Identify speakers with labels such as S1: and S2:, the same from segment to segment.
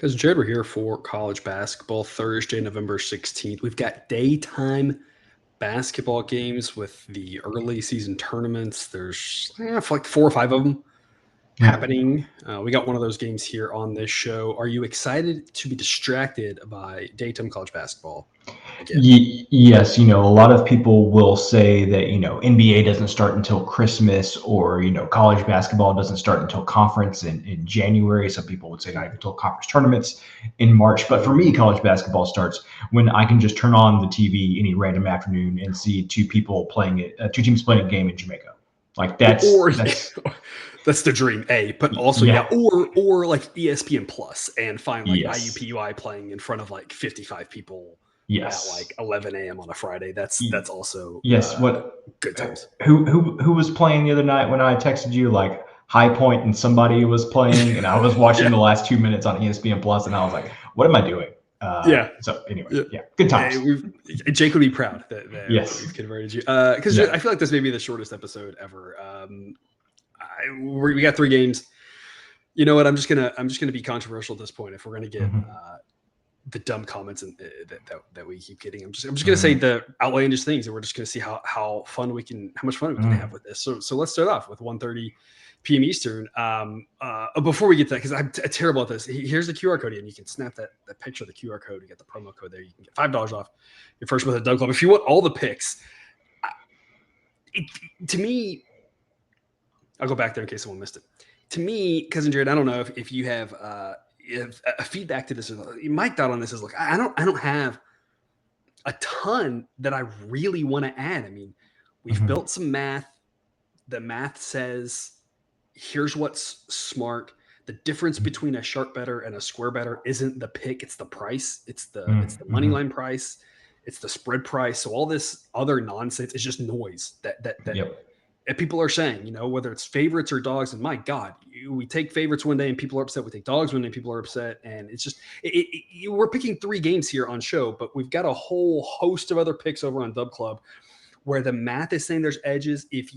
S1: Because Jared, we're here for college basketball Thursday, November 16th. We've got daytime basketball games with the early season tournaments. There's like 4 or 5 of them
S2: Yeah.
S1: happening. We got one of those games here on this show. Are you excited to be distracted by daytime college basketball again?
S2: Yes, a lot of people will say that, NBA doesn't start until Christmas, or, college basketball doesn't start until conference in January. Some people would say not even until conference tournaments in March. But for me, college basketball starts when I can just turn on the TV any random afternoon and see two teams playing a game in Jamaica. Like
S1: Or
S2: that's
S1: that's the dream, but also
S2: yeah.
S1: or like ESPN Plus and find like
S2: Yes.
S1: IUPUI playing in front of like 55 people at like
S2: Yes.
S1: 11 a.m. on a Friday. That's
S2: Y-
S1: also
S2: Yes.
S1: good times.
S2: Who was playing the other night when I texted you, like High Point and somebody was playing, and I was watching
S1: Yeah,
S2: the last 2 minutes on ESPN Plus, and I was like, what am I doing?
S1: yeah,
S2: So anyway,
S1: yeah.
S2: yeah, good
S1: Hey,
S2: times.
S1: Jake would be proud that we've
S2: Yes.
S1: converted you because
S2: Yeah.
S1: I feel like this may be the shortest episode ever. We got 3 games. You know what? I'm just gonna be controversial at this point. If we're gonna get
S2: Hmm.
S1: the dumb comments and that we keep getting. I'm just gonna say
S2: Hmm.
S1: the outlandish things, and we're just gonna see how much fun we can have
S2: Hmm.
S1: with this. So let's start off with 1:30 p.m. Eastern. Before we get to that, because I'm terrible at this. Here's the QR code, and you can snap that picture of the QR code. You get the promo code there. You can get $5 off your first month at Dub Club. If you want all the picks, it, to me, I'll go back there in case someone missed it. To me, cousin Jared, I don't know if you have if a feedback to this. My thought on this is, look, I don't have a ton that I really want to add. I mean, we've
S2: Hmm.
S1: built some math. The math says here's what's smart. The difference between a sharp better and a square better isn't the pick, it's the price. It's the money
S2: Hmm.
S1: line price. It's the spread price. So all this other nonsense is just noise that
S2: Yep.
S1: and people are saying, whether it's favorites or dogs. And my God, we take favorites one day and people are upset. We take dogs one day and people are upset. And it's just, we're picking 3 games here on show, but we've got a whole host of other picks over on Dub Club where the math is saying there's edges. If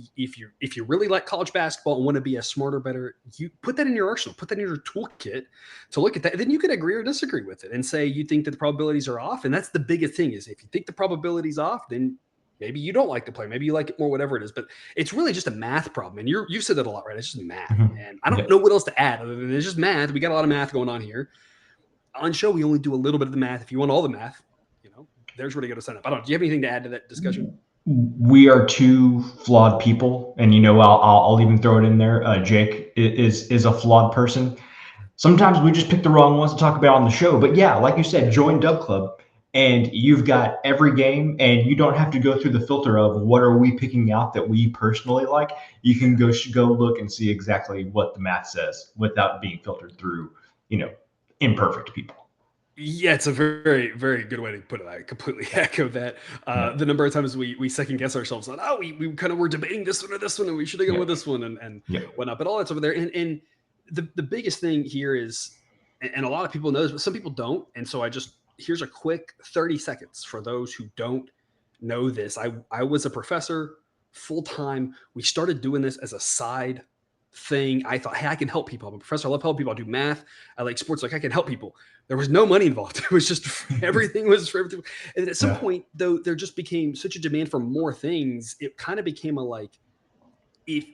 S1: you really like college basketball and want to be a smarter, better, you put that in your arsenal, put that in your toolkit to look at that. Then you can agree or disagree with it and say you think that the probabilities are off. And that's the biggest thing is if you think the probabilities off, then maybe you don't like the player, maybe you like it more, whatever it is. But it's really just a math problem. And you've said that a lot, right? It's just math.
S2: Hmm.
S1: And I don't know
S2: Yep.
S1: what else to add other than it's just math. We got a lot of math going on here. On show, we only do a little bit of the math. If you want all the math, there's where to go to sign up. I don't know. Do you have anything to add to that discussion?
S2: We are two flawed people, and I'll even throw it in there. Jake is a flawed person. Sometimes we just pick the wrong ones to talk about on the show. But yeah, like you said, join Dub Club, and you've got every game, and you don't have to go through the filter of what are we picking out that we personally like. You can go look and see exactly what the math says without being filtered through, you know, imperfect people.
S1: Yeah, it's a very, very good way to put it. I completely echo that.
S2: Yeah,
S1: The number of times we second guess ourselves on, we kind of were debating this one or this one, and we should have gone
S2: yeah,
S1: with this one and
S2: yeah.
S1: whatnot. But all that's over there. And the biggest thing here is, and a lot of people know this, but some people don't. And so here's a quick 30 seconds for those who don't know this. I was a professor full time. We started doing this as a side thing. I thought, hey, I can help people. I'm a professor. I love helping people. I do math. I like sports. Like I can help people. There was no money involved. It was just everything was for everything. And at some
S2: Yeah.
S1: point, though, there just became such a demand for more things. It kind of became a like, if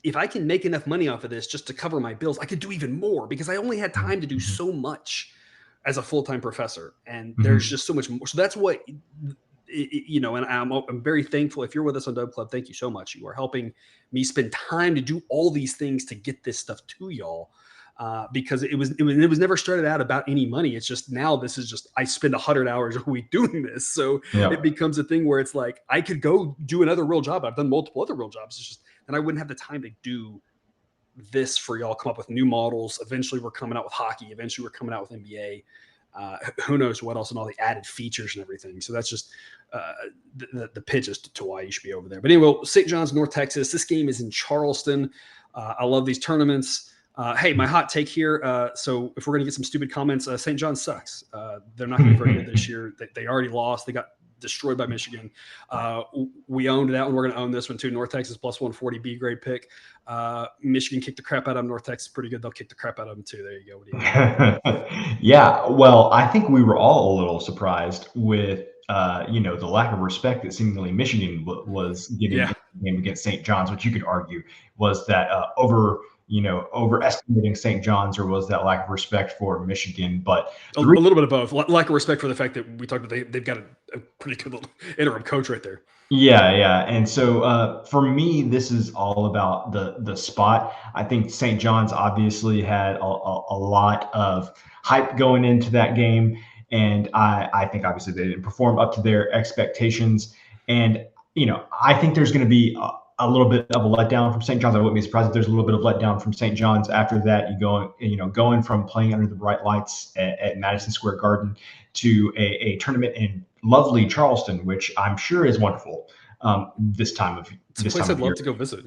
S1: if I can make enough money off of this just to cover my bills, I could do even more because I only had time to do
S2: Mm-hmm.
S1: so much as a full-time professor. And there's
S2: Mm-hmm.
S1: just so much more. So that's what and I'm very thankful. If you're with us on Dub Club, thank you so much. You are helping me spend time to do all these things to get this stuff to y'all. Because it was never started out about any money. It's just now this is just I spend 100 hours a week doing this, so it
S2: Yeah.
S1: becomes a thing where it's like I could go do another real job. I've done multiple other real jobs. It's just then I wouldn't have the time to do this for y'all. Come up with new models. Eventually, we're coming out with hockey. Eventually, we're coming out with NBA. Who knows what else and all the added features and everything. So that's just uh, the pitch as to why you should be over there. But anyway, St. John's, North Texas. This game is in Charleston. I love these tournaments. Hey, my hot take here. So if we're going to get some stupid comments, St. John sucks. They're not going to be very good this year. They already lost. They got destroyed by Michigan. We owned that one. We're going to own this one too. North Texas plus 140 B grade pick. Michigan kicked the crap out of them. North Texas pretty good. They'll kick the crap out of them too. There you go. What do you think?
S2: Yeah, well, I think we were all a little surprised with the lack of respect that seemingly Michigan was getting in the game against St. John's, which you could argue was that overestimating St. John's, or was that lack of respect for Michigan? But
S1: a little bit of both. Lack of respect for the fact that we talked about they've got a pretty good little interim coach right there.
S2: Yeah. And so for me, this is all about the spot. I think St. John's obviously had a lot of hype going into that game. And I think obviously they didn't perform up to their expectations. And, I think there's going to be a little bit of a letdown from St. John's. I wouldn't be surprised if there's a little bit of letdown from St. John's after that. Going from playing under the bright lights at Madison Square Garden to a tournament in lovely Charleston, which I'm sure is wonderful this time of
S1: it's a place I'd love to go visit.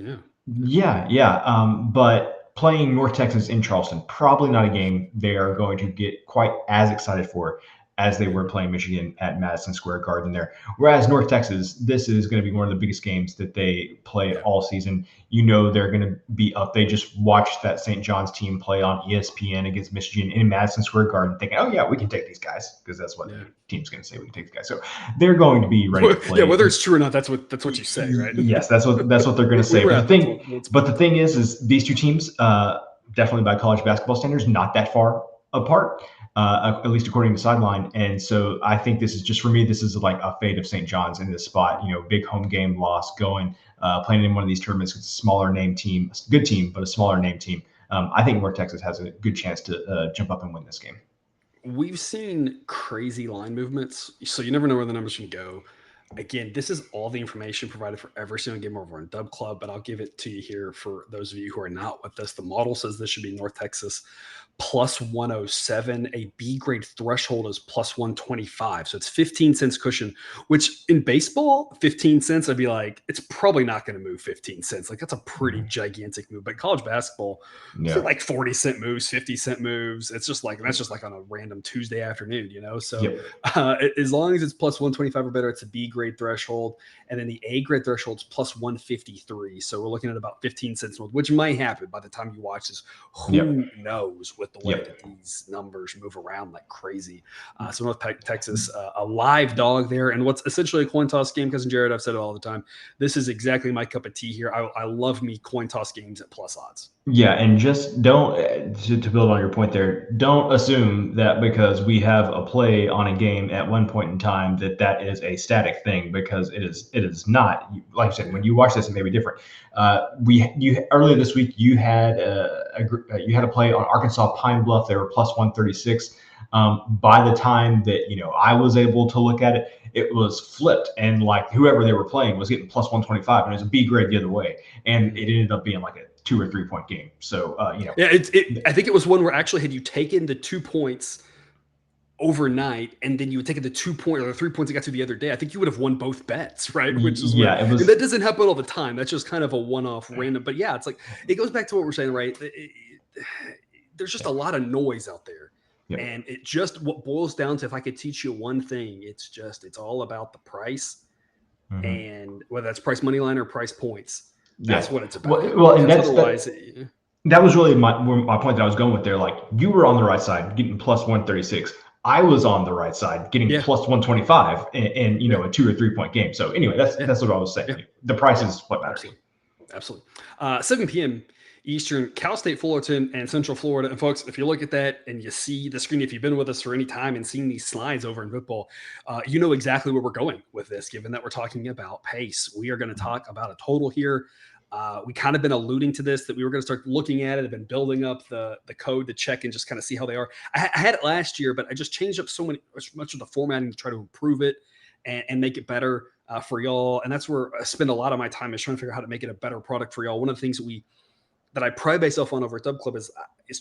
S2: Yeah. But playing North Texas in Charleston, probably not a game they are going to get quite as excited for as they were playing Michigan at Madison Square Garden there. Whereas North Texas, this is going to be one of the biggest games that they play all season. They're going to be up. They just watched that St. John's team play on ESPN against Michigan in Madison Square Garden, thinking, oh, yeah, we can take these guys, because that's what the team's going to say, we can take these guys. So they're going to be ready to play.
S1: Yeah, whether it's true or not, that's what you say, right?
S2: Yes, that's what they're going to say. But the thing is these two teams, definitely by college basketball standards, not that far apart. At least according to Sideline. And so I think this is just, for me, this is like a fate of St. John's in this spot. Big home game loss, playing in one of these tournaments with a smaller name team, a good team, but a smaller name team. I think North Texas has a good chance to jump up and win this game.
S1: We've seen crazy line movements, so you never know where the numbers can go. Again, this is all the information provided for every single game over in Dub Club, but I'll give it to you here for those of you who are not with us. The model says this should be North Texas plus 107. A B grade threshold is plus 125. So it's 15 cents cushion, which in baseball, 15 cents, I'd be like, it's probably not going to move 15 cents. Like, that's a pretty gigantic move. But college basketball, like 40-cent moves, 50-cent moves. That's just like on a random Tuesday afternoon, So as long as it's plus 125 or better, it's a B grade threshold. And then the A grade threshold is plus 153. So we're looking at about 15 cents, which might happen by the time you watch this. Who knows with the way that these numbers move around like crazy. So North Texas, a live dog there, and what's essentially a coin toss game. Cousin Jared, I've said it all the time. This is exactly my cup of tea here. I love me coin toss games at plus odds.
S2: Yeah, and just don't, to build on your point there, don't assume that because we have a play on a game at one point in time that is a static thing, because it is not. Like I said, when you watch this, it may be different. Earlier this week you had a play on Arkansas Pine Bluff. They were plus 136. By the time that I was able to look at it, it was flipped, and like whoever they were playing was getting plus 125, and it was a B grade the other way, and it ended up being like a 2 or 3 point game. So
S1: I think it was one where actually, had you taken the 2 points overnight and then you had taken the 2 point or the 3 points it got to the other day, I think you would have won both bets, right? Which is and that doesn't happen all the time. That's just kind of a one-off random. But yeah, it's like, it goes back to what we're saying, right? There's just a lot of noise out there. And it just, what boils down to, if I could teach you one thing, it's all about the price, and whether that's price money line or price points. That's what it's about.
S2: Well, and that was really my point that I was going with there. Like, you were on the right side getting plus 136. I was on the right side getting plus 125 and a 2 or 3 point game. So anyway, that's what I was saying. Yeah. The price is what matters.
S1: Absolutely. 7 p.m. Eastern, Cal State Fullerton and Central Florida. And folks, if you look at that and you see the screen, if you've been with us for any time and seen these slides over in football, you know exactly where we're going with this, given that we're talking about pace. We are going to talk about a total here. We kind of been alluding to this, that we were going to start looking at it. I've been building up the code to check and just kind of see how they are. I had it last year, but I just changed up much of the formatting to try to improve it and make it better for y'all. And that's where I spend a lot of my time, is trying to figure out how to make it a better product for y'all. One of the things that I pride myself on over at Dub Club is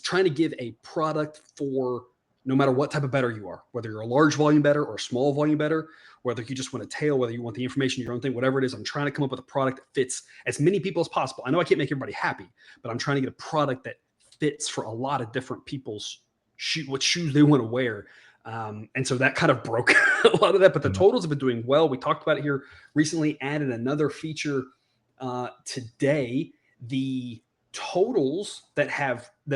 S1: trying to give a product for no matter what type of bettor you are, whether you're a large volume bettor or a small volume bettor, whether you just want a tail, whether you want the information, your own thing, whatever it is. I'm trying to come up with a product that fits as many people as possible. I know I can't make everybody happy, but I'm trying to get a product that fits for a lot of different people's what shoes they want to wear. And so that kind of broke a lot of that, but the totals have been doing well. We talked about it here recently, added another feature today. The totals that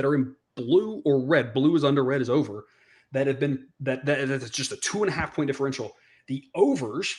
S1: are in blue or red, blue is under, red is over, that's just a 2.5 point differential. The overs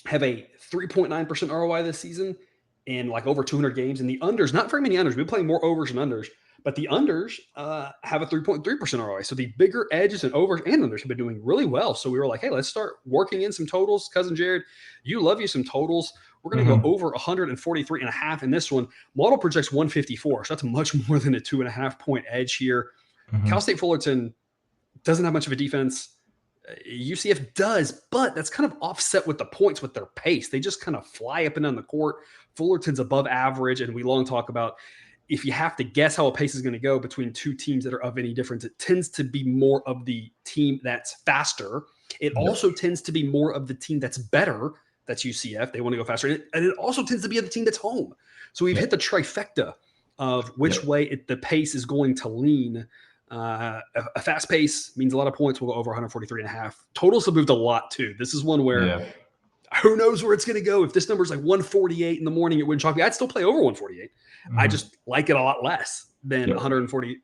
S1: have a 3.9% ROI this season in like over 200 games, and the unders, not very many unders. We're playing more overs than unders, but the unders have a 3.3% ROI. So the bigger edges and overs and unders have been doing really well. So we were like, hey, let's start working in some totals. Cousin Jared, you love you some totals. We're going to go over 143.5 in this one. Model projects 154. So that's much more than a 2.5 point edge here. Cal State Fullerton doesn't have much of a defense. UCF does, but that's kind of offset with the points with their pace. They just kind of fly up and down the court. Fullerton's above average, and we long talk about if you have to guess how a pace is going to go between two teams that are of any difference, it tends to be more of the team that's faster. It also tends to be more of the team that's better. That's UCF. They want to go faster. And it also tends to be the team that's home. So we've hit the trifecta of which way the pace is going to lean. A fast pace means a lot of points. We'll go over 143.5. Totals have moved a lot too. This is one where who knows where it's going to go. If this number is like 148 in the morning, it wouldn't shock me. I'd still play over 148. I just like it a lot less than 143.5,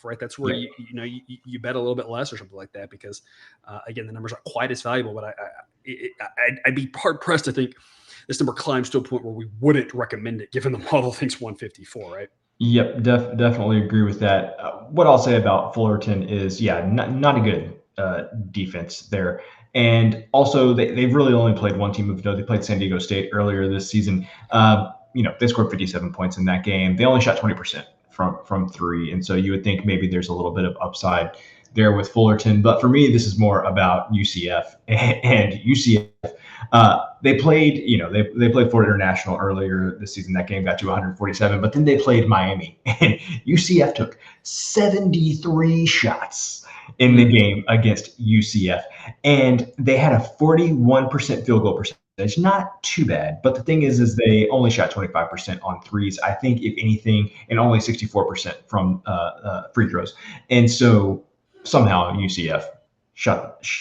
S1: right? That's where you bet a little bit less or something like that because again, the numbers aren't quite as valuable, but I'd be hard pressed to think this number climbs to a point where we wouldn't recommend it given the model thinks 154, right?
S2: Yep, definitely agree with that. What I'll say about Fullerton is, not a good defense there. And also, they've really only played one team of note. They played San Diego State earlier this season. They scored 57 points in that game. They only shot 20% from three. And so you would think maybe there's a little bit of upside there with Fullerton. But for me, this is more about UCF and UCF. They played, they played Florida International earlier this season. That game got to 147, but then they played Miami, and UCF took 73 shots in the game against UCF, and they had a 41% field goal percentage. Not too bad, but the thing is they only shot 25% on threes. I think, if anything, and only 64% from free throws. And so somehow UCF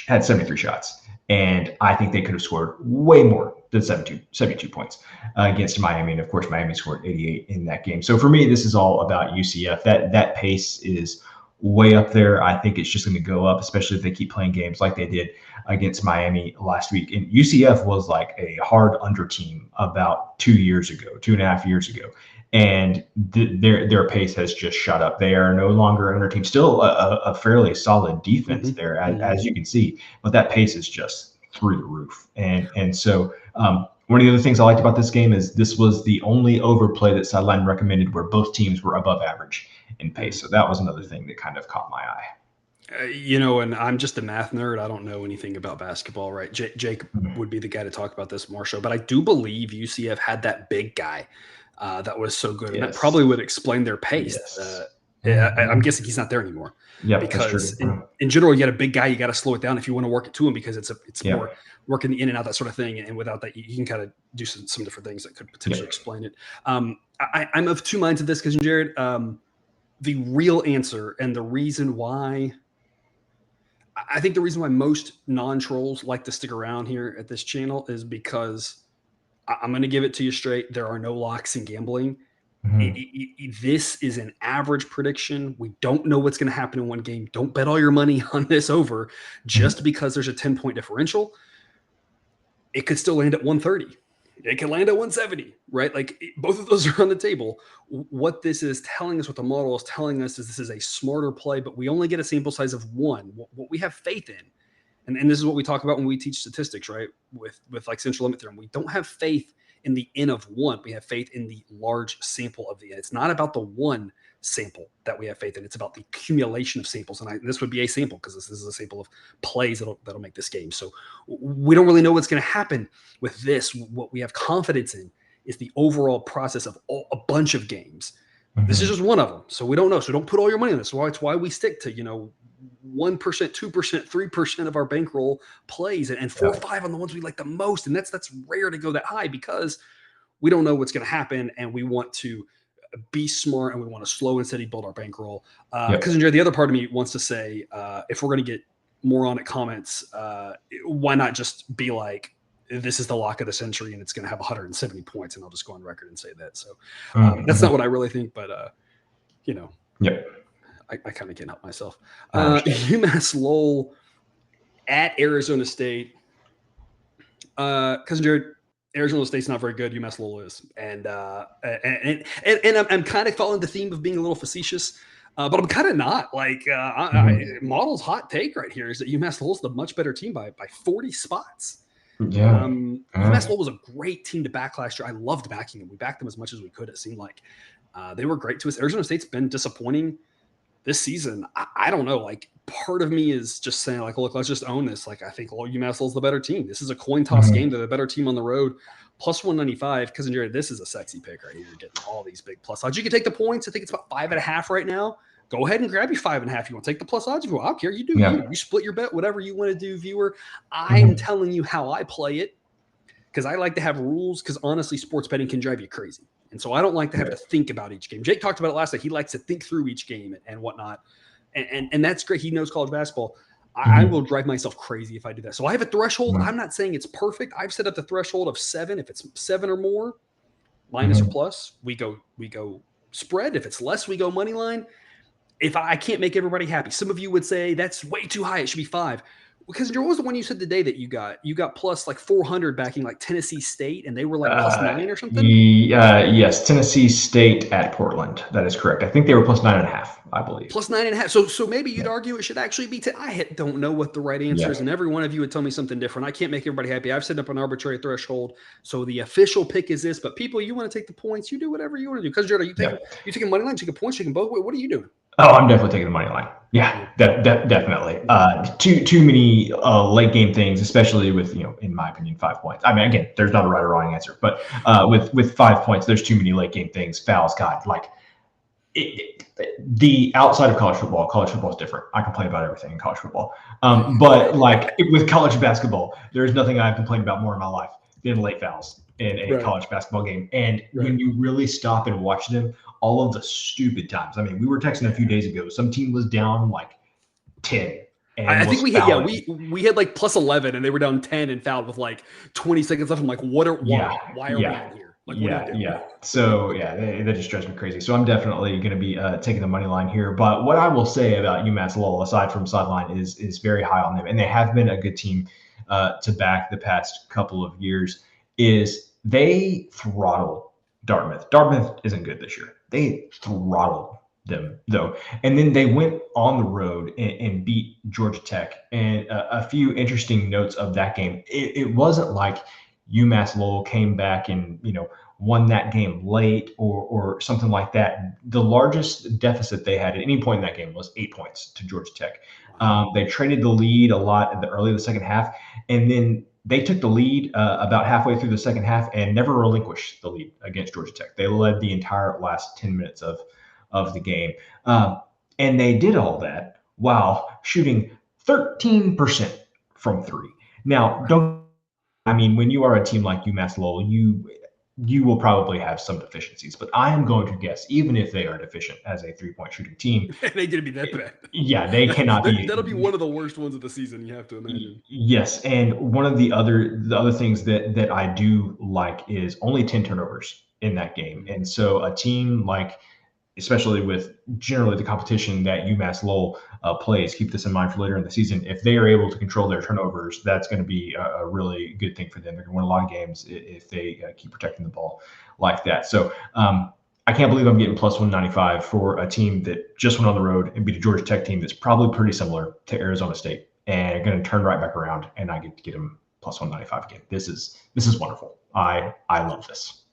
S2: had 73 shots. And I think they could have scored way more than 72 points against Miami. And of course, Miami scored 88 in that game. So for me, this is all about UCF. That pace is way up there. I think it's just going to go up, especially if they keep playing games like they did against Miami last week. And UCF was like a hard under team about 2.5 years ago. And their pace has just shot up. They are no longer an under team. Still a fairly solid defense there, as you can see, but that pace is just through the roof. And so one of the other things I liked about this game is this was the only overplay that Sideline recommended where both teams were above average in pace. So that was another thing that kind of caught my eye.
S1: And I'm just a math nerd. I don't know anything about basketball, right? Jake would be the guy to talk about this more so, but I do believe UCF had that big guy that was so good. And that probably would explain their pace. I'm guessing he's not there anymore.
S2: Yeah,
S1: because in general, you got a big guy, you got to slow it down if you want to work it to him because it's more working the in and out, that sort of thing. And without that, you can kind of do some different things that could potentially explain it. I'm of two minds of this, because Jared, the real answer and the reason why I think the reason why most non-trolls like to stick around here at this channel is because I'm going to give it to you straight. There are no locks in gambling. This is an average prediction. We don't know what's going to happen in one game. Don't bet all your money on this over just because there's a 10-point differential. It could still land at 130. It can land at 170, right? Like both of those are on the table. What this is telling us, what the model is telling us, is this is a smarter play, but we only get a sample size of one. What we have faith in, and this is what we talk about when we teach statistics, right? With like central limit theorem, we don't have faith in the n of one. We have faith in the large sample of the n. It's not about the one sample that we have faith in. It's about the accumulation of samples. And this would be a sample because this is a sample of plays that'll make this game. So we don't really know what's going to happen with this. What we have confidence in is the overall process of a bunch of games. This is just one of them. So we don't know. So don't put all your money on this. So it's why we stick to, 1%, 2%, 3% of our bankroll plays and 4 or 5 on the ones we like the most. And that's rare to go that high because we don't know what's going to happen. And we want to be smart and we want to slow and steady build our bankroll.
S2: Yep.
S1: Because the other part of me wants to say, if we're going to get moronic comments, why not just be like, this is the lock of the century and it's going to have 170 points, and I'll just go on record and say that. So that's not what I really think, but
S2: Yep.
S1: I kind of can't help myself.
S2: I understand.
S1: UMass Lowell at Arizona State. Cousin Jared, Arizona State's not very good. UMass Lowell is, and I'm kind of following the theme of being a little facetious, but I'm kind of not. Like Model's hot take right here is that UMass Lowell's the much better team by 40 spots.
S2: Yeah.
S1: UMass Lowell was a great team to back last year. I loved backing them. We backed them as much as we could. It seemed like they were great to us. Arizona State's been disappointing this season. I don't know. Like, part of me is just saying, like, look, let's just own this. Like, I think UMass Lowell's the better team. This is a coin toss game. They're the better team on the road. Plus 195. Cousin Jared, this is a sexy pick right here. You're getting all these big plus odds. You can take the points. I think it's about 5.5 right now. Go ahead and grab your 5.5. You want to take the plus odds? I don't care. You do. You split your bet, whatever you want to do, viewer. I'm telling you how I play it, because I like to have rules, because honestly, sports betting can drive you crazy. And so I don't like to have to think about each game. Jake talked about it last night. He likes to think through each game and whatnot. And that's great. He knows college basketball. I will drive myself crazy if I do that. So I have a threshold. I'm not saying it's perfect. I've set up the threshold of 7. If it's 7 or more, minus or plus, we go spread. If it's less, we go money line. If I can't make everybody happy, some of you would say that's way too high. It should be 5. Because what was the one you said today that you got? You got plus like 400 backing like Tennessee State, and they were like plus 9 or something?
S2: Yes, Tennessee State at Portland. That is correct. I think they were plus 9.5, I believe.
S1: Plus 9.5. So maybe you'd argue it should actually be 10. I don't know what the right answer is, and every one of you would tell me something different. I can't make everybody happy. I've set up an arbitrary threshold. So the official pick is this. But people, you want to take the points, you do whatever you want to do. Because Jared, are you taking money line, taking points, taking both? What are you doing?
S2: Oh, I'm definitely taking the money line. Yeah, definitely. Too many late game things, especially with, in my opinion, 5 points. I mean, again, there's not a right or wrong answer, but with 5 points, there's too many late game things. Fouls, God, like the outside of college football is different. I complain about everything in college football, but like with college basketball, there's nothing I've complained about more in my life than late fouls in a college basketball game. And when you really stop and watch them, all of the stupid times. I mean, we were texting a few days ago. Some team was down like 10. And
S1: I think we had like plus 11, and they were down 10 and fouled with like 20 seconds left. I'm like, why are we in here? Like,
S2: So that just drives me crazy. So I'm definitely going to be taking the money line here. But what I will say about UMass Lowell, aside from sideline, is very high on them, and they have been a good team to back the past couple of years. Is they throttle Dartmouth. Dartmouth isn't good this year. They throttled them though, and then they went on the road and beat Georgia Tech. And a few interesting notes of that game. It wasn't like UMass Lowell came back and won that game late or something like that. The largest deficit they had at any point in that game was 8 points to Georgia Tech. They traded the lead a lot in the early of the second half, and then they took the lead about halfway through the second half and never relinquished the lead against Georgia Tech. They led the entire last 10 minutes of the game. And they did all that while shooting 13% from 3. Now, when you are a team like UMass Lowell, you will probably have some deficiencies, but I am going to guess, even if they are deficient as a 3-point shooting team,
S1: they did be that bad.
S2: Yeah, they cannot be.
S1: That'll be one of the worst ones of the season, you have to imagine.
S2: Yes, and one of the other things that I do like is only 10 turnovers in that game, and so a team like, especially with generally the competition that UMass Lowell plays, keep this in mind for later in the season. If they are able to control their turnovers, that's going to be a really good thing for them. They're going to win a lot of games if they keep protecting the ball like that. So I can't believe I'm getting plus 195 for a team that just went on the road and beat a Georgia Tech team that's probably pretty similar to Arizona State and going to turn right back around, and I get to get them plus 195 again. This is wonderful. I love this.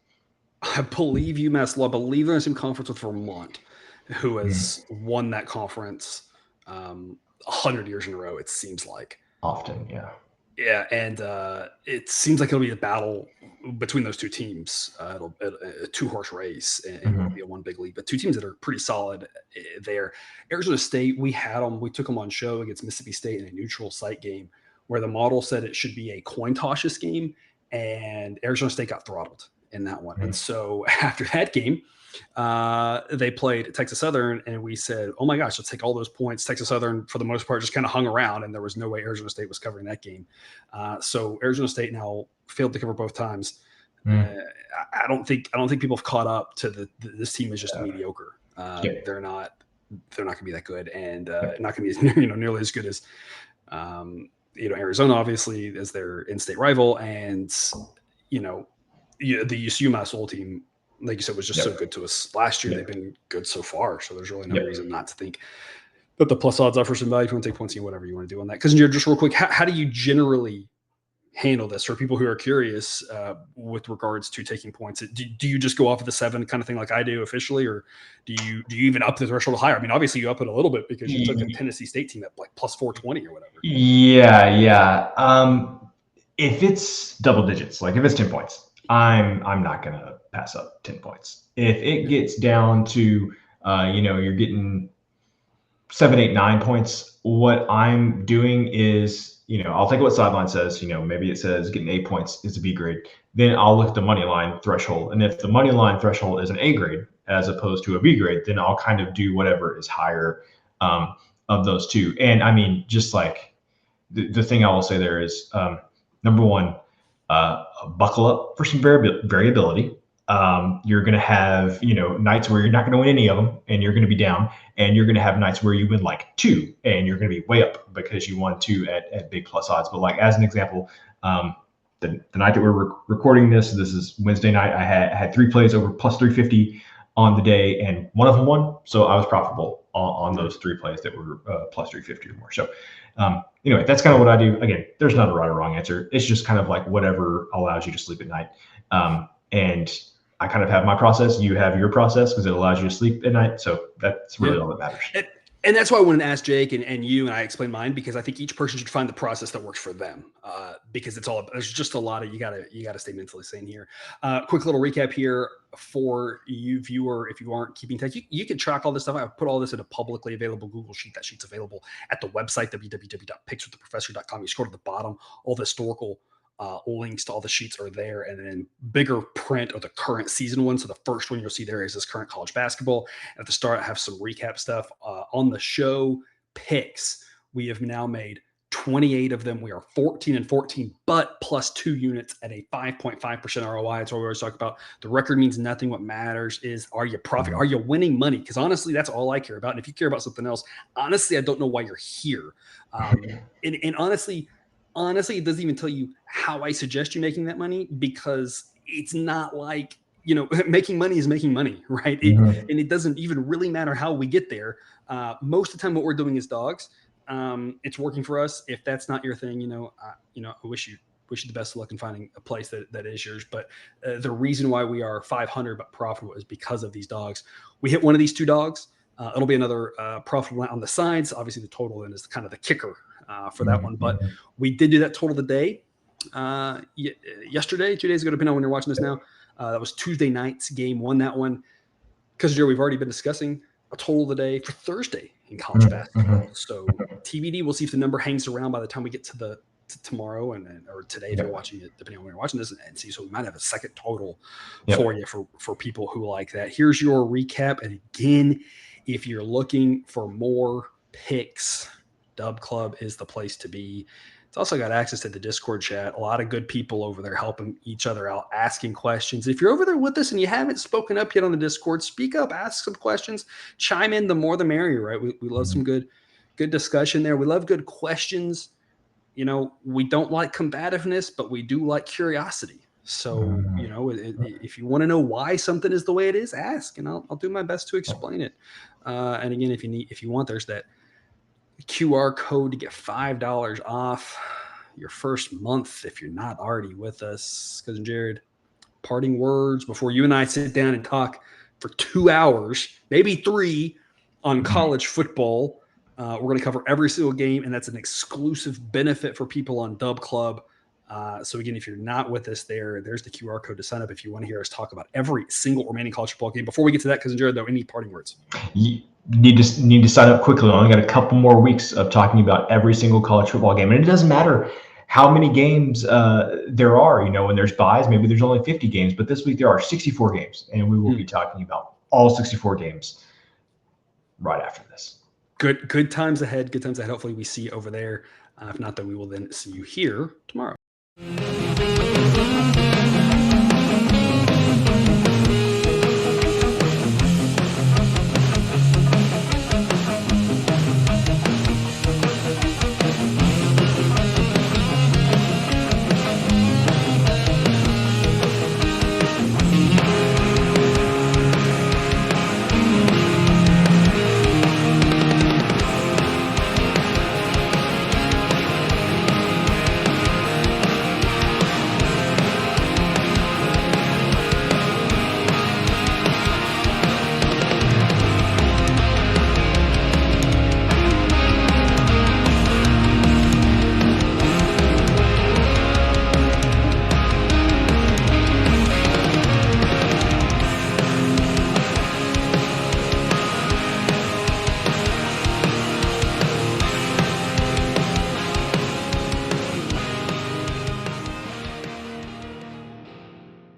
S1: I believe UMass Lowell. I believe they're in the same conference with Vermont, who has won that conference 100 years in a row, it seems like.
S2: Often, yeah.
S1: Yeah, and it seems like it'll be a battle between those two teams. It'll a 2-horse race, and it'll be a one big league. But two teams that are pretty solid there. Arizona State, we took them on show against Mississippi State in a neutral site game where the model said it should be a coin toss game, and Arizona State got throttled. in that one. And so after that game, they played Texas Southern, and we said, oh my gosh, let's take all those points. Texas Southern, for the most part, just kind of hung around, and there was no way Arizona State was covering that game. So Arizona State now failed to cover both times. I don't think people have caught up to this team is just mediocre. They're not going to be that good, and not going to be nearly as good as Arizona, obviously, as their in-state rival, and the UMass Lowell team, like you said, was just so good to us last year. They've been good so far, so there's really no reason not to think that the plus odds offer some value. If you want to take points, whatever you want to do on that. Because just real quick, how do you generally handle this for people who are curious with regards to taking points? Do you just go off of the 7 kind of thing like I do officially, or do you even up the threshold higher? I mean, obviously you up it a little bit because you took a Tennessee State team at like plus 420 or whatever.
S2: If it's double digits, like if it's 10 points, I'm not gonna pass up 10 points. If it gets down to you're getting 7, 8, 9 points, what I'm doing is I'll take what sideline says. Maybe it says getting 8 points is a B grade. Then I'll look at the money line threshold, and if the money line threshold is an A grade as opposed to a B grade, then I'll kind of do whatever is higher of those two. And I mean, just like the thing I will say there is number one, buckle up for some variability. You're going to have, nights where you're not going to win any of them and you're going to be down, and you're going to have nights where you win like 2 and you're going to be way up because you won 2 at big plus odds. But like, as an example, the night that we're recording this is Wednesday night. I had 3 plays over plus 350 on the day, and one of them won. So I was profitable on those 3 plays that were plus 350 or more. So anyway, that's kind of what I do. Again, there's not a right or wrong answer. It's just kind of like whatever allows you to sleep at night. And I kind of have my process. You have your process because it allows you to sleep at night. So that's really all that matters.
S1: And that's why I wanted to ask Jake and you, and I explained mine, because I think each person should find the process that works for them. Because there's just a lot of, you gotta stay mentally sane here. Quick little recap here for you viewer. If you aren't keeping tabs, you can track all this stuff. I've put all this in a publicly available Google sheet. That sheet's available at the website, www.pickswiththeprofessor.com. You scroll to the bottom, all the historical links to all the sheets are there, and then bigger print of the current season one. So the first one you'll see there is this current college basketball. At the start, I have some recap stuff on the show picks. We have now made 28 of them. We are 14-14, but plus 2 units at a 5.5% ROI. That's what we always talk about. The record means nothing. What matters is, are you profit? Are you winning money? Because honestly, that's all I care about. And if you care about something else, honestly, I don't know why you're here. And honestly, it doesn't even tell you how I suggest you making that money, because it's not like, making money is making money, right? And it doesn't even really matter how we get there. Most of the time what we're doing is dogs. It's working for us. If that's not your thing, I wish you the best of luck in finding a place that is yours. But the reason why we are 500 but profitable is because of these dogs. We hit one of these 2 dogs. It'll be another profitable on the sides. Obviously the total then is kind of the kicker for that one, but we did do that total today, yesterday, 2 days ago, depending on when you're watching this now. That was Tuesday night's game. Won that one because, Joe, we've already been discussing a total of the day for Thursday in college basketball. So TBD, we'll see if the number hangs around by the time we get to tomorrow or today if you're watching it, depending on when you're watching this, and see. So we might have a second total for you for people who like that. Here's your recap. And again, if you're looking for more picks, Dub Club is the place to be. It's also got access to the Discord chat. A lot of good people over there helping each other out, asking questions. If you're over there with us and you haven't spoken up yet on the Discord, speak up, ask some questions, chime in. The more the merrier, right? We love some good discussion there. We love good questions. We don't like combativeness, but we do like curiosity. So, if you want to know why something is the way it is, ask, and I'll do my best to explain it. And again, if you want, there's that QR code to get $5 off your first month if you're not already with us. Cousin Jared, parting words before you and I sit down and talk for 2 hours, maybe 3, on college football. We're going to cover every single game, and that's an exclusive benefit for people on Dub Club. So again, if you're not with us there's the QR code to sign up if you want to hear us talk about every single remaining college football game. Before we get to that, Cousin Jared, though, any parting words?
S2: You need to sign up quickly. We only got a couple more weeks of talking about every single college football game. And it doesn't matter how many games there are. When there's buys, maybe there's only 50 games, but this week there are 64 games, and we will be talking about all 64 games right after this.
S1: Good times ahead. Good times ahead. Hopefully we see you over there. If not, then we will then see you here tomorrow.